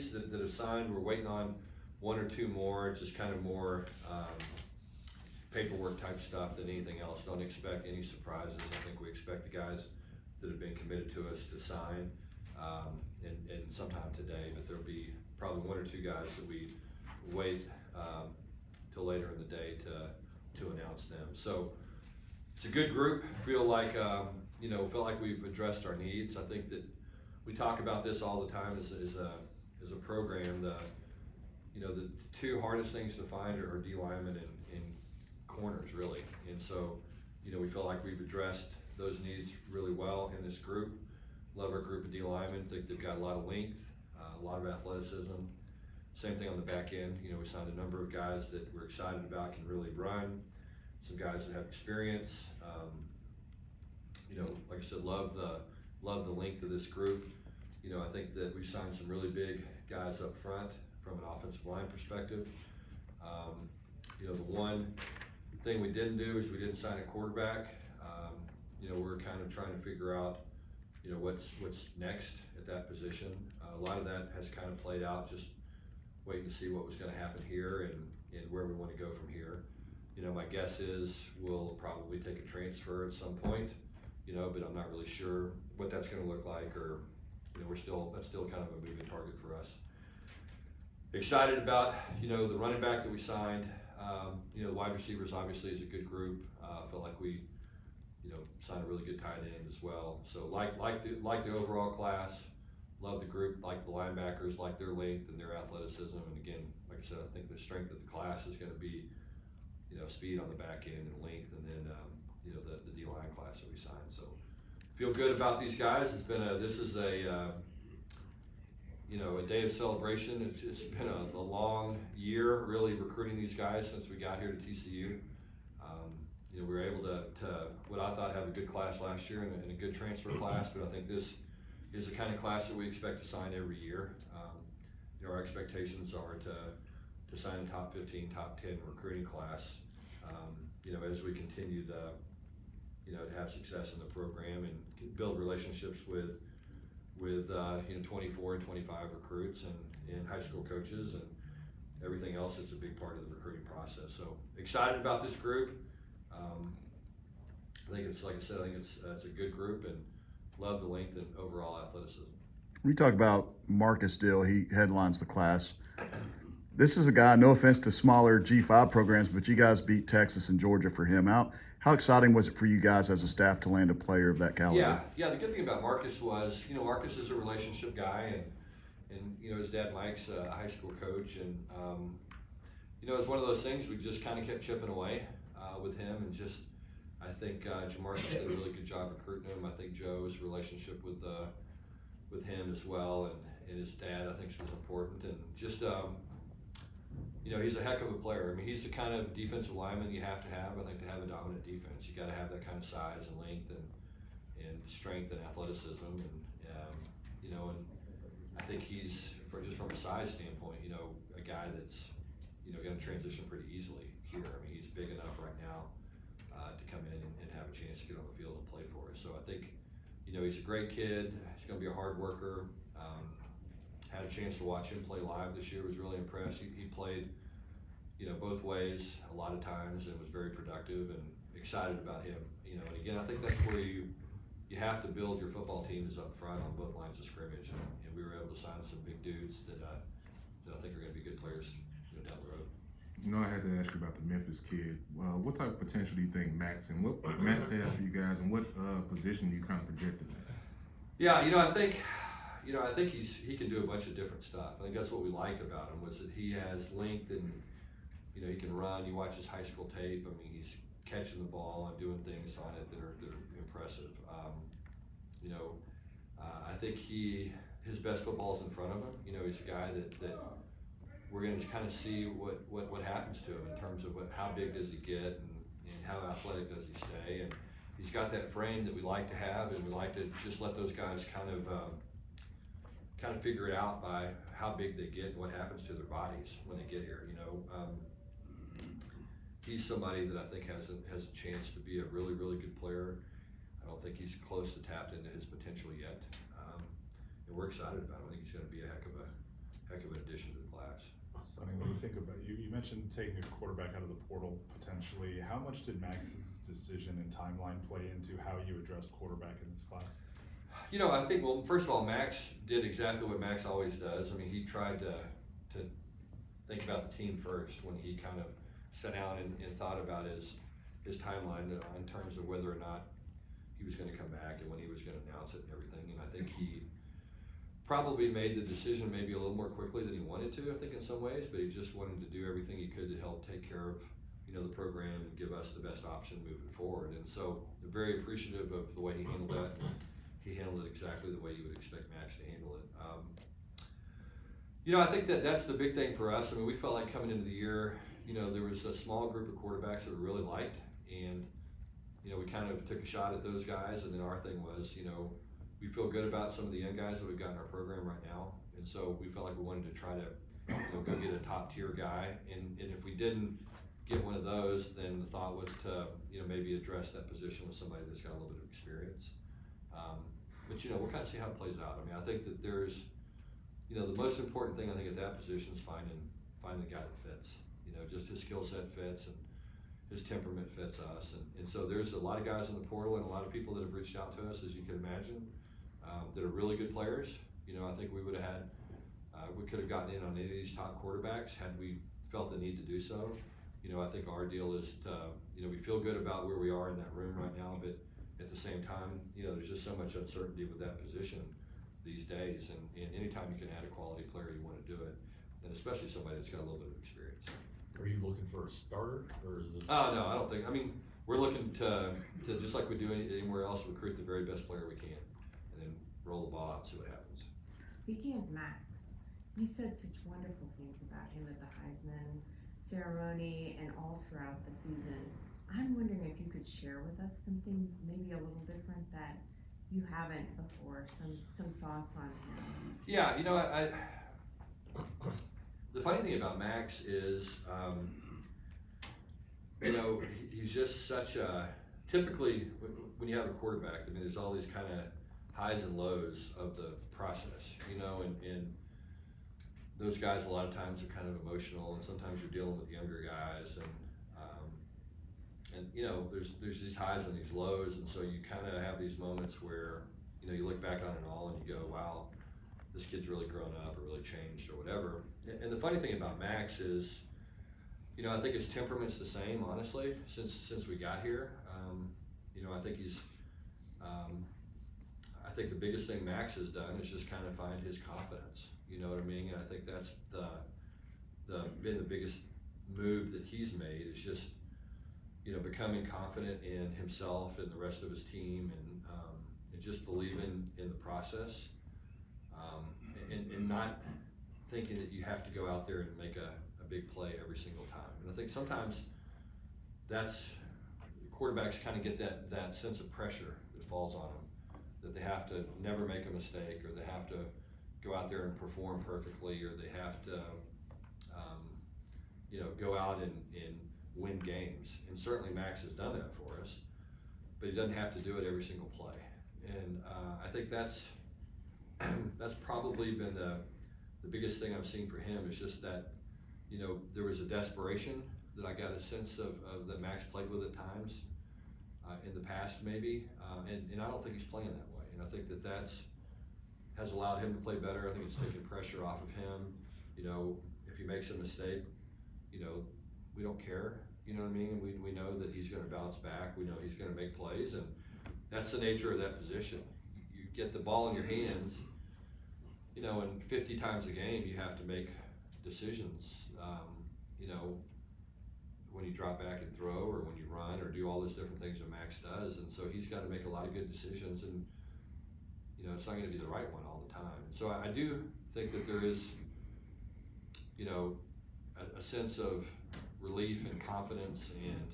kids that have signed. We're waiting on 1 or 2 more. It's just kind of more paperwork type stuff than anything else. Don't expect any surprises. I think we expect the guys that have been committed to us to sign and sometime today, but there'll be probably 1 or 2 guys that we wait till later in the day to announce them. So it's a good group. Feel like we've addressed our needs. I think that we talk about this all the time as a program. The 2 hardest things to find are D linemen and corners, really. And so, we feel like we've addressed those needs really well in this group. Love our group of D linemen. Think they've got a lot of length, a lot of athleticism. Same thing on the back end. We signed a number of guys that we're excited about, can really run. Some guys that have experience. Like I said, love the length of this group. I think that we signed some really big guys up front from an offensive line perspective. The one thing we didn't do is we didn't sign a quarterback. We're kind of trying to figure out, what's next at that position. A lot of that has kind of played out, just waiting to see what was going to happen here and where we want to go from here. My guess is we'll probably take a transfer at some point, but I'm not really sure what that's going to look like, or that's still kind of a moving target for us. Excited about the running back that we signed. The wide receivers obviously is a good group. Felt like we signed a really good tight end as well. So like the overall class. Love the group, like the linebackers, like their length and their athleticism. And again, like I said, I think the strength of the class is going to be speed on the back end and length, and then the D line class that we signed. So feel good about these guys. This is a day of celebration. It's been a long year, really, recruiting these guys since we got here to TCU. We were able to what I thought have a good class last year and a good transfer class, but I think this is the kind of class that we expect to sign every year. Our expectations are to sign a top 15, top 10 recruiting class. As we continue to have success in the program and build relationships with 24 and 25 recruits and high school coaches and everything else. It's a big part of the recruiting process. So excited about this group. I think it's, like I said, it's a good group, and love the length and overall athleticism. We talked about Marcus Dill. He headlines the class. This is a guy, no offense to smaller G5 programs, but you guys beat Texas and Georgia for him. How exciting was it for you guys as a staff to land a player of that caliber? Yeah. The good thing about Marcus was, Marcus is a relationship guy, and his dad Mike's a high school coach, and it's one of those things we just kind of kept chipping away with him, and just I think Jamarcus did a really good job recruiting him. I think Joe's relationship with him as well, and his dad I think was important, and just he's a heck of a player. I mean, he's the kind of defensive lineman you have to have, I think, to have a dominant defense. You got to have that kind of size and length and strength and athleticism, and and I think he's just from a size standpoint, a guy that's going to transition pretty easily here. I mean, he's big enough right now to come in and have a chance to get on the field and play for us. So I think he's a great kid. He's going to be a hard worker. Had a chance to watch him play live this year. Was really impressed. He played both ways a lot of times and was very productive, and excited about him. And again, I think that's where you have to build your football team is up front on both lines of scrimmage, and we were able to sign some big dudes that I think are going to be good players down the road. I had to ask you about the Memphis kid. What type of potential do you think Max has for you guys, and what position do you kind of project him at? Yeah, I think he can do a bunch of different stuff. I think that's what we liked about him, was that he has length and he can run. You watch his high school tape. I mean, he's catching the ball and doing things on it that are impressive. I think his best football is in front of him. He's a guy that we're going to kind of see what happens to him in terms of how big does he get and how athletic does he stay. And he's got that frame that we like to have, and we like to just let those guys kind of figure it out by how big they get and what happens to their bodies when they get here. He's somebody that I think has a chance to be a really, really good player. I don't think he's close to tapped into his potential yet, and we're excited about him. I think he's going to be a heck of heck of an addition to the class. Sonny, when you think about, you mentioned taking a quarterback out of the portal potentially. How much did Max's decision and timeline play into how you addressed quarterback in this class? You know, I think, well, first of all, Max did exactly what Max always does. I mean, he tried to think about the team first when he kind of sat down and thought about his timeline in terms of whether or not he was going to come back and when he was going to announce it and everything. And I think he probably made the decision maybe a little more quickly than he wanted to, I think, in some ways, but he just wanted to do everything he could to help take care of, you know, the program and give us the best option moving forward. And so I'm very appreciative of the way he handled that. He handled it exactly the way you would expect Max to handle it. You know, I think that's the big thing for us. I mean, we felt like coming into the year, you know, there was a small group of quarterbacks that we really liked, and, you know, we kind of took a shot at those guys, and then our thing was, you know, we feel good about some of the young guys that we've got in our program right now, and so we felt like we wanted to try to, you know, go get a top tier guy, and if we didn't get one of those, then the thought was to, you know, maybe address that position with somebody that's got a little bit of experience. But, you know, we'll kind of see how it plays out. I mean, I think that there's, you know, the most important thing I think at that position is finding the guy that fits. You know, just his skill set fits and his temperament fits us. And so there's a lot of guys in the portal and a lot of people that have reached out to us, as you can imagine, that are really good players. You know, I think we would have had, we could have gotten in on any of these top quarterbacks had we felt the need to do so. You know, I think our deal is to, you know, we feel good about where we are in that room right now, but at the same time, you know, there's just so much uncertainty with that position these days, and anytime you can add a quality player, you want to do it, and especially somebody that's got a little bit of experience. Are you looking for a starter, or is this? No, I don't think. I mean, we're looking to just like we do anywhere else, recruit the very best player we can, and then roll the ball out and see what happens. Speaking of Max, you said such wonderful things about him at the Heisman ceremony and all throughout the season. I'm wondering if you could share with us something maybe a little different that you haven't before, some thoughts on him. Yeah, you know, I the funny thing about Max is, you know, he's just such a, typically when you have a quarterback, I mean, there's all these kind of highs and lows of the process, you know, and those guys a lot of times are kind of emotional, and sometimes you're dealing with younger guys, and you know, there's these highs and these lows, and so you kind of have these moments where, you know, you look back on it all and you go, wow, this kid's really grown up or really changed or whatever. And the funny thing about Max is, you know, I think his temperament's the same, honestly, since we got here. You know, I think he's, I think the biggest thing Max has done is just kind of find his confidence. You know what I mean? And I think that's been the biggest move that he's made, is just, you know, becoming confident in himself and the rest of his team, and just believing in the process, and not thinking that you have to go out there and make a big play every single time. And I think sometimes quarterbacks kind of get that sense of pressure that falls on them, that they have to never make a mistake, or they have to go out there and perform perfectly, or they have to, you know, go out and win games. And certainly Max has done that for us, but he doesn't have to do it every single play. And I think that's probably been the biggest thing I've seen for him, is just that, you know, there was a desperation that I got a sense of that Max played with at times in the past, maybe, and I don't think he's playing that way. And I think that has allowed him to play better. I think it's taken pressure off of him. You know, if he makes a mistake, you know, we don't care. You know what I mean? We know that he's going to bounce back. We know he's going to make plays, and that's the nature of that position. You get the ball in your hands, you know, and 50 times a game you have to make decisions, you know, when you drop back and throw, or when you run, or do all those different things that Max does. And so he's got to make a lot of good decisions, and, you know, it's not going to be the right one all the time. And so I do think that there is, you know, a sense of relief and confidence, and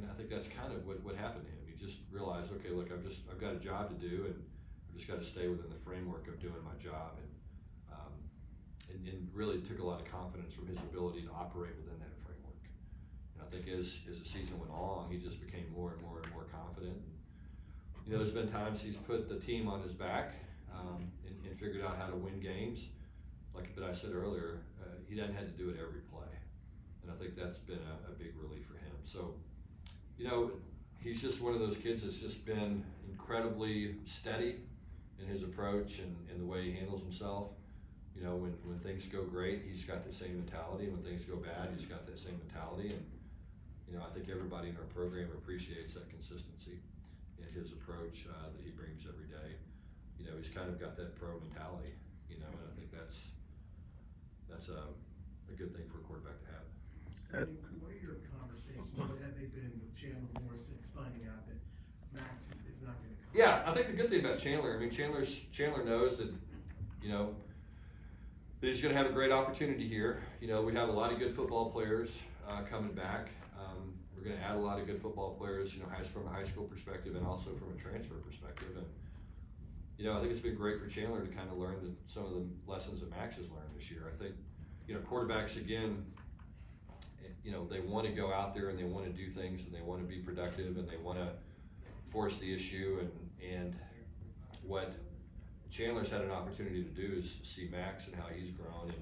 I think that's kind of what happened to him. He just realized, okay, look, I've got a job to do, and I've just got to stay within the framework of doing my job, and really took a lot of confidence from his ability to operate within that framework. And I think as the season went on, he just became more and more confident. And, you know, there's been times he's put the team on his back, and figured out how to win games. But I said earlier, he doesn't have to do it every play. And I think that's been a big relief for him. So, he's just one of those kids that's just been incredibly steady in his approach and the way he handles himself. When things go great, he's got the same mentality. When things go bad, he's got that same mentality. And, I think everybody in our program appreciates that consistency in his approach that he brings every day. He's kind of got that pro mentality, and I think that's a good thing for a quarterback to have. Sonny, what are your conversations, what have they been with Chandler Moore since finding out that Max is not gonna come? Yeah, I think the good thing about Chandler, Chandler knows that, that he's gonna have a great opportunity here. We have a lot of good football players coming back. We're gonna add a lot of good football players, from a high school perspective and also from a transfer perspective. And, I think it's been great for Chandler to kind of learn some of the lessons that Max has learned this year. I think, quarterbacks, again, they want to go out there and they want to do things and they want to be productive and they want to force the issue. And what Chandler's had an opportunity to do is see Max and how he's grown,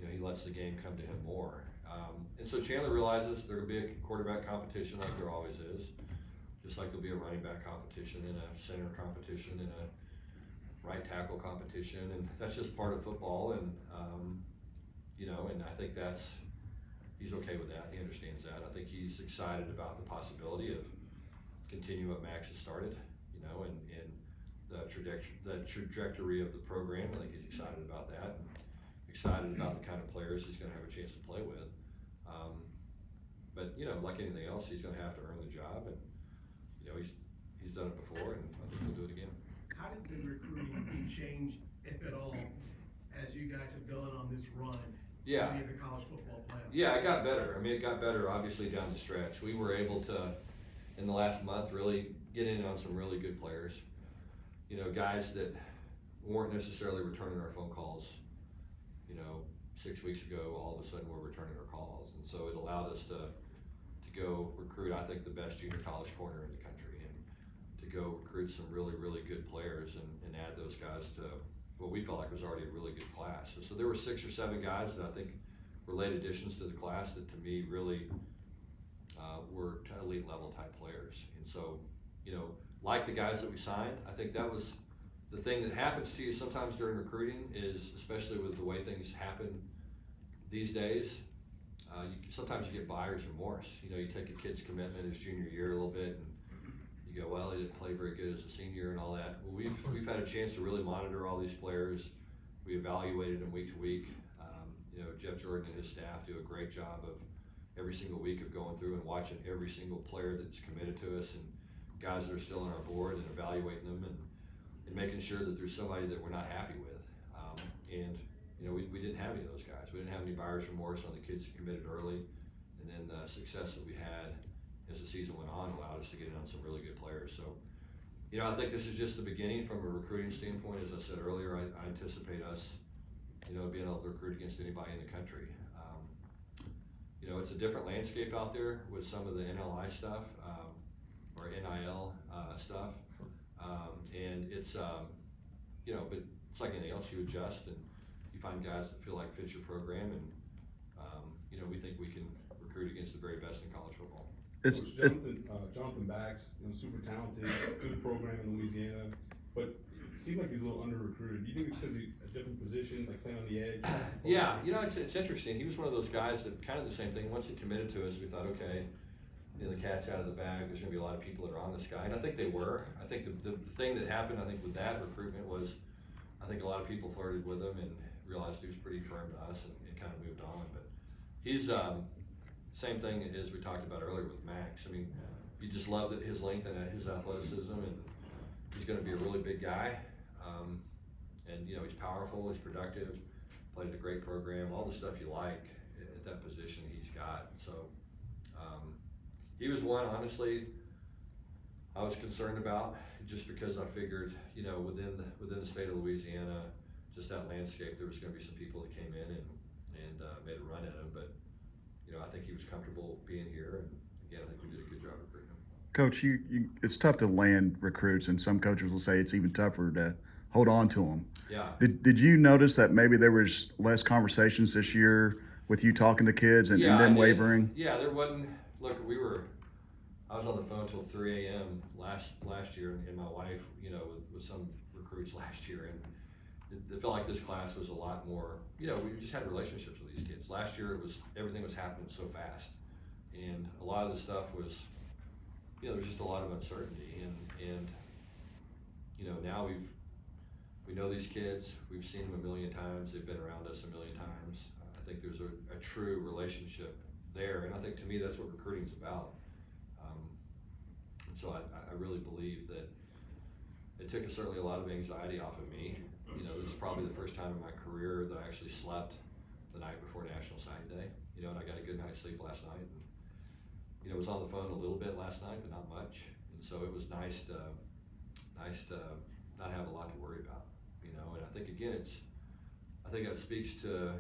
and he lets the game come to him more. And so Chandler realizes there will be a quarterback competition like there always is, just like there'll be a running back competition and a center competition and a right tackle competition, and that's just part of football. And and I think he's okay with that. He understands that. I think he's excited about the possibility of continuing what Max has started, and the trajectory of the program. I think he's excited about that, and excited about the kind of players he's going to have a chance to play with. But like anything else, he's going to have to earn the job, and he's done it before, and I think he'll do it again. How did the recruiting change, if at all, as you guys have gone on this run? Yeah. To be in the college football playoff? Yeah, it got better. It got better obviously down the stretch. We were able to, in the last month, really get in on some really good players. Guys that weren't necessarily returning our phone calls, 6 weeks ago, all of a sudden we're returning our calls. And so it allowed us to go recruit, I think, the best junior college corner in the country, and to go recruit some really, really good players and add those guys to what we felt like was already a really good class. So there were 6 or 7 guys that I think were late additions to the class that to me really were elite level type players. And so, like the guys that we signed, I think that was the thing that happens to you sometimes during recruiting is, especially with the way things happen these days, sometimes you get buyer's remorse. You take a kid's commitment his junior year a little bit and you go, well, he didn't play very good as a senior and all that. Well, we've had a chance to really monitor all these players. We evaluated them week to week. Jeff Jordan and his staff do a great job of every single week of going through and watching every single player that's committed to us and guys that are still on our board and evaluating them and making sure that there's somebody that we're not happy with. We didn't have any of those guys. We didn't have any buyer's remorse on the kids that committed early. And then the success that we had as the season went on allowed us to get in on some really good players. So, I think this is just the beginning from a recruiting standpoint. As I said earlier, I anticipate us, being able to recruit against anybody in the country. It's a different landscape out there with some of the NLI stuff, or NIL stuff. And it's, but it's like anything else, you adjust and you find guys that feel like fit your program, and we think we can recruit against the very best in college football. It's Jonathan Bax, super talented, good program in Louisiana, but it seemed like he's a little under recruited. Do you think it's because he's a different position, like playing on the edge? Yeah, it's interesting. He was one of those guys that kind of the same thing. Once he committed to us, we thought, okay, the cat's out of the bag. There's going to be a lot of people that are on this guy, and I think they were. I think the thing that happened, I think, with that recruitment was, I think a lot of people flirted with him and realized he was pretty firm to us and kind of moved on. But he's same thing as we talked about earlier with Max. You just love his length and his athleticism, and he's going to be a really big guy. And he's powerful, he's productive, played in a great program, all the stuff you like at that position he's got. So he was one, honestly, I was concerned about, just because I figured, within the state of Louisiana, just that landscape, there was going to be some people that came in and made a run at him. But I think he was comfortable being here, and again, I think we did a good job recruiting him. Coach, it's tough to land recruits, and some coaches will say it's even tougher to hold on to them. Yeah. Did you notice that maybe there was less conversations this year with you talking to kids and I them did. wavering? Yeah, there wasn't. Look, I was on the phone till 3 a.m. last year, and my wife, with some recruits last year, and it felt like this class was a lot more. We just had relationships with these kids. Last year, everything was happening so fast, and a lot of the stuff was, there was just a lot of uncertainty, and now we know these kids. We've seen them a million times. They've been around us a million times. I think there's a true relationship there, and I think to me that's what recruiting's about. And so I really believe that it took certainly a lot of anxiety off of me. This is probably the first time in my career that I actually slept the night before National Signing Day. And I got a good night's sleep last night, and was on the phone a little bit last night, but not much. And so it was nice to not have a lot to worry about. And I think again, I think that speaks to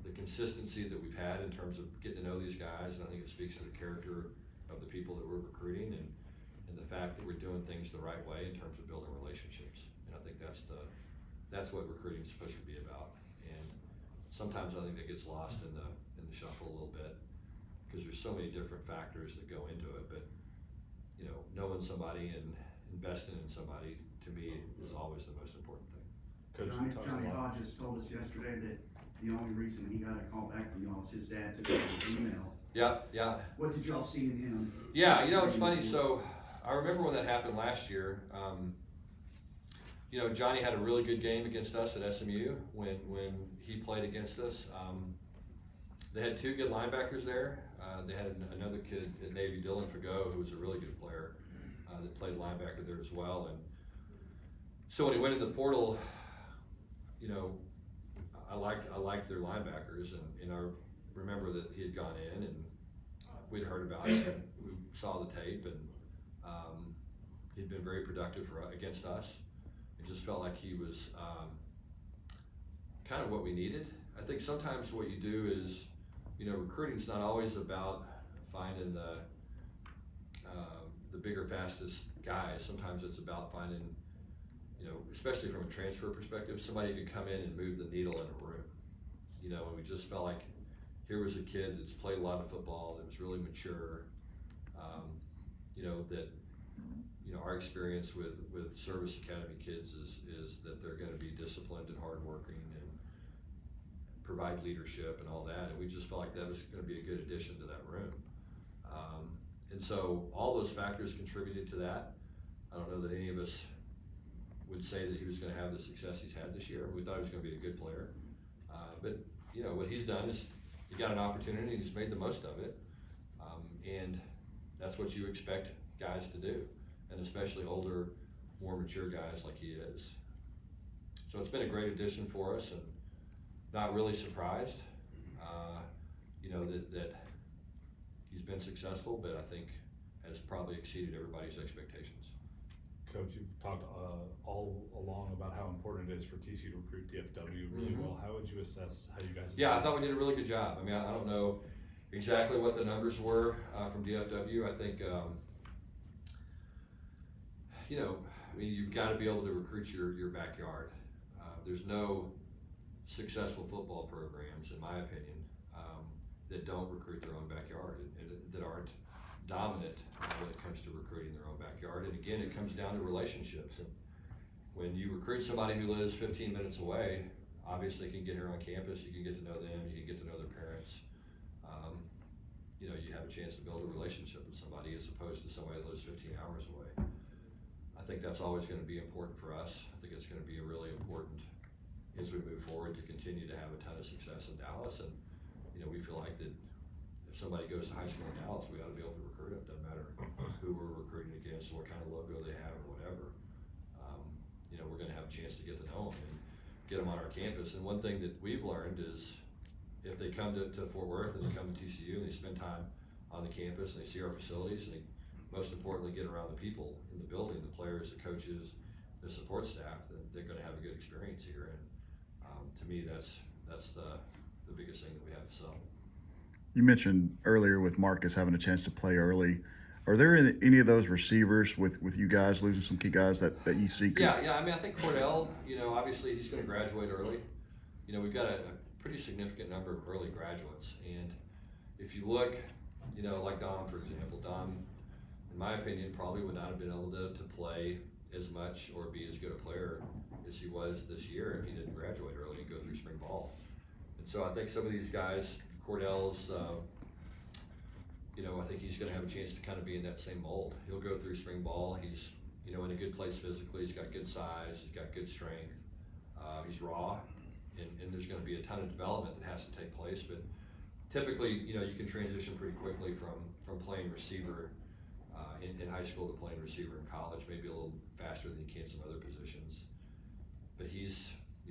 the consistency that we've had in terms of getting to know these guys, and I think it speaks to the character of the people that we're recruiting, and the fact that we're doing things the right way in terms of building relationships. And I think that's what recruiting is supposed to be about. And sometimes I think that gets lost in the shuffle a little bit because there's so many different factors that go into it. But knowing somebody and investing in somebody, to me, is always the most important thing. Coach, you talked Johnny about- Hodges told us yesterday that the only reason he got a call back from y'all is his dad took his email. Yeah. What did y'all see in him? Yeah, it's funny. So I remember when that happened last year. Johnny had a really good game against us at SMU when he played against us. They had two good linebackers there. They had another kid at Navy, Dylan Fago, who was a really good player that played linebacker there as well. And so when he went in the portal, I liked their linebackers, and I remember that he had gone in and we'd heard about it, and we saw the tape, and he'd been very productive against us. It just felt like he was kind of what we needed. I think sometimes what you do is, recruiting's not always about finding the bigger, fastest guys. Sometimes it's about finding, especially from a transfer perspective, somebody who could come in and move the needle in a room. And we just felt like here was a kid that's played a lot of football, that was really mature. That our experience with service academy kids is that they're going to be disciplined and hardworking and provide leadership and all that. And we just felt like that was going to be a good addition to that room. And so all those factors contributed to that. I don't know that any of us would say that he was going to have the success he's had this year. We thought he was going to be a good player. But what he's done is he got an opportunity and he's made the most of it. And that's what you expect guys to do, and especially older, more mature guys like he is. So it's been a great addition for us, and not really surprised, that he's been successful, but I think has probably exceeded everybody's expectations. Coach, you've talked all along about how important it is for TCU to recruit DFW really Mhm. well. How would you assess how you guys? Yeah, I thought we did a really good job. I mean, I don't know exactly what the numbers were from DFW. I think, you've got to be able to recruit your backyard. There's no successful football programs, in my opinion, that don't recruit their own backyard and that aren't dominant when it comes to recruiting their own backyard. And again, it comes down to relationships. And when you recruit somebody who lives 15 minutes away, obviously you can get here on campus, you can get to know them, you can get to know their parents. You have a chance to build a relationship with somebody as opposed to somebody that lives 15 hours away. I think that's always going to be important for us. I think it's going to be really important as we move forward to continue to have a ton of success in Dallas. And we feel like that if somebody goes to high school in Dallas, we ought to be able to recruit them. Doesn't matter who we're recruiting against, what kind of logo they have, or whatever. We're going to have a chance to get to know them and get them on our campus. And one thing that we've learned is if they come to Fort Worth and they come to TCU and they spend time on the campus and they see our facilities and they, most importantly, get around the people in the building, the players, the coaches, the support staff, then they're going to have a good experience here. And to me, that's the biggest thing that we have to sell. You mentioned earlier with Marcus having a chance to play early. Are there any of those receivers with you guys losing some key guys that you see? Yeah, I mean, I think Cordell, obviously he's gonna graduate early. We've got a pretty significant number of early graduates, and if you look, like Dom, for example, Dom, in my opinion, probably would not have been able to play as much or be as good a player as he was this year if he didn't graduate early and go through spring ball. And so I think some of these guys, Cordell's, I think he's gonna have a chance to kind of be in that same mold. He'll go through spring ball, he's, in a good place physically, he's got good size, he's got good strength, he's raw, and there's gonna be a ton of development that has to take place, but typically, you can transition pretty quickly from playing receiver in high school to playing receiver in college, maybe a little faster than you can some other positions. But he's,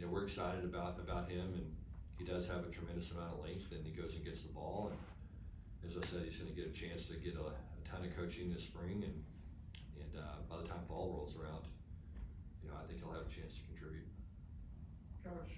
we're excited about him, and he does have a tremendous amount of length, and he goes and gets the ball, and as I said, he's gonna get a chance to get a ton of coaching this spring, and by the time fall rolls around, I think he'll have a chance to contribute. Coach,